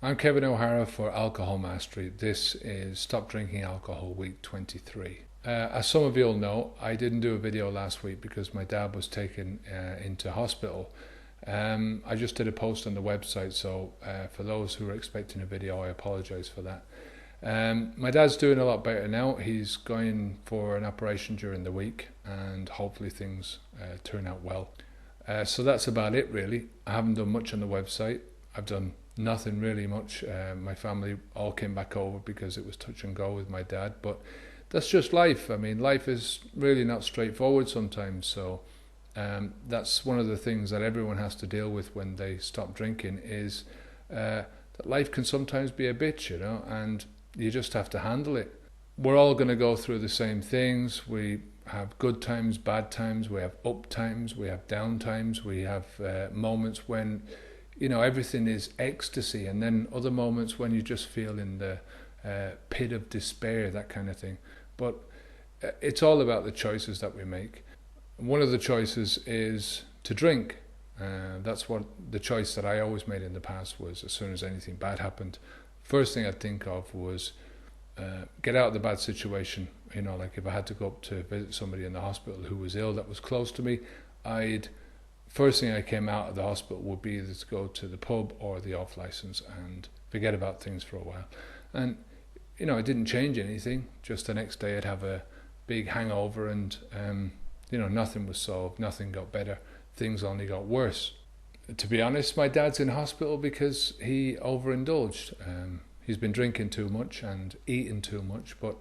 I'm Kevin O'Hara for Alcohol Mastery. This is Stop Drinking Alcohol Week 23. As some of you all know, I didn't do a video last week because my dad was taken into hospital. I just did a post on the website, so for those who are expecting a video, I apologise for that. My dad's doing a lot better now. He's going for an operation during the week and hopefully things turn out well. So that's about it really. I haven't done much on the website. I've done nothing really much. My family all came back over because it was touch and go with my dad, but that's just life. I mean, life is really not straightforward sometimes, so that's one of the things that everyone has to deal with when they stop drinking is that life can sometimes be a bitch, you know, and you just have to handle it. We're all going to go through the same things. We have good times, bad times, we have up times, we have down times, we have moments when, you know, everything is ecstasy, and then other moments when you just feel in the pit of despair, that kind of thing. But it's all about the choices that we make. One of the choices is to drink. That's what the choice that I always made in the past was. As soon as anything bad happened, first thing I'd think of was get out of the bad situation. You know, like if I had to go up to visit somebody in the hospital who was ill that was close to me, first thing I came out of the hospital would be either to go to the pub or the off license and forget about things for a while. And, you know, it didn't change anything. Just the next day I'd have a big hangover and, you know, nothing was solved, nothing got better. Things only got worse. To be honest, my dad's in hospital because he overindulged. He's been drinking too much and eating too much, but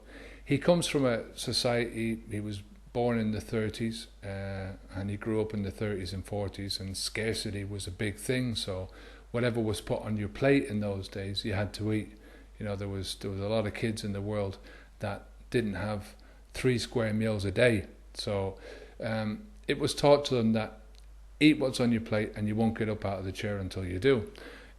he comes from a society, he was born in the 30s and he grew up in the 30s and 40s, and scarcity was a big thing, so whatever was put on your plate in those days you had to eat. You know, there was a lot of kids in the world that didn't have 3 square meals a day, so it was taught to them that eat what's on your plate and you won't get up out of the chair until you do.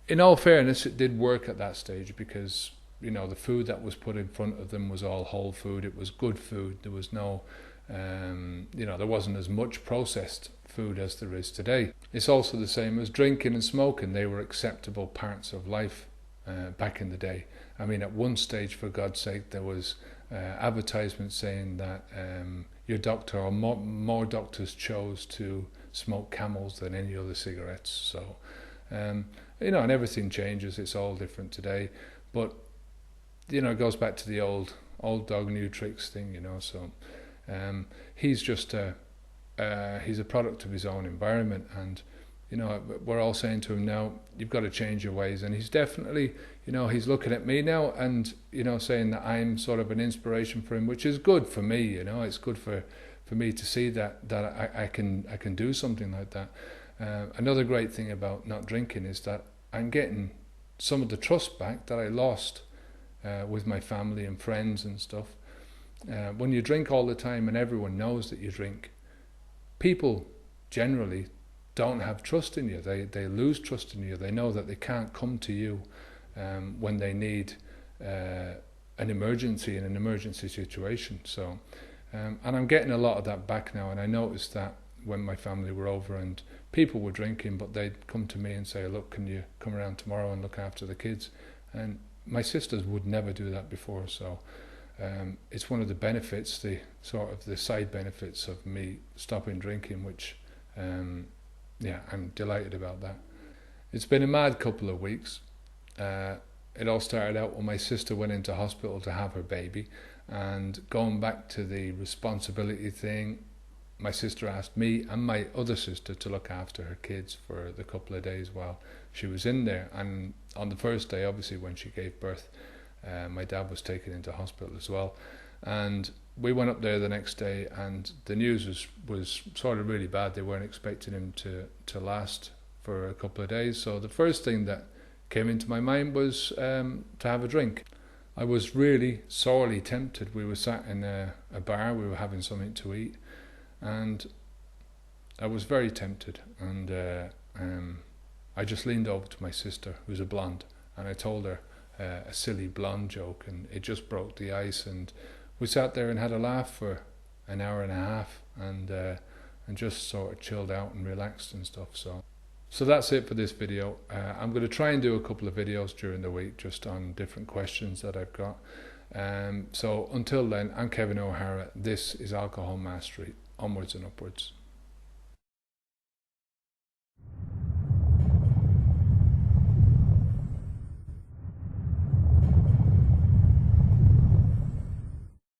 In all fairness, it did work at that stage because, you know, the food that was put in front of them was all whole food. It was good food. There was no you know, there wasn't as much processed food as there is today. It's also the same as drinking and smoking. They were acceptable parts of life back in the day. I mean, at one stage, for God's sake, there was advertisements saying that your doctor or more doctors chose to smoke Camels than any other cigarettes. So, you know, and everything changes. It's all different today. But, you know, it goes back to the old dog, new tricks thing, you know, so... he's just he's a product of his own environment, and you know, we're all saying to him now, you've got to change your ways. And he's definitely, you know, he's looking at me now and, you know, saying that I'm sort of an inspiration for him, which is good for me. You know, it's good for me to see that I can do something like that. Another great thing about not drinking is that I'm getting some of the trust back that I lost with my family and friends and stuff. When you drink all the time and everyone knows that you drink, people generally don't have trust in you. They lose trust in you. They know that they can't come to you when they need an emergency in an emergency situation. So, and I'm getting a lot of that back now. And I noticed that when my family were over and people were drinking, but they'd come to me and say, look, can you come around tomorrow and look after the kids? And my sisters would never do that before, so... it's one of the benefits, the sort of the side benefits of me stopping drinking, which, yeah, I'm delighted about that. It's been a mad couple of weeks. It all started out when my sister went into hospital to have her baby, and going back to the responsibility thing, my sister asked me and my other sister to look after her kids for the couple of days while she was in there. And on the first day, obviously, when she gave birth, my dad was taken into hospital as well, and we went up there the next day, and the news was sort of really bad. They weren't expecting him to last for a couple of days. So the first thing that came into my mind was to have a drink. I was really sorely tempted. We were sat in a bar, we were having something to eat, and I was very tempted, and I just leaned over to my sister, who's a blonde, and I told her a silly blonde joke, and it just broke the ice, and we sat there and had a laugh for an hour and a half, and just sort of chilled out and relaxed and stuff. So So that's it for this video. I'm going to try and do a couple of videos during the week just on different questions that I've got. So until then, I'm Kevin O'Hara. This is Alcohol Mastery. Onwards and upwards.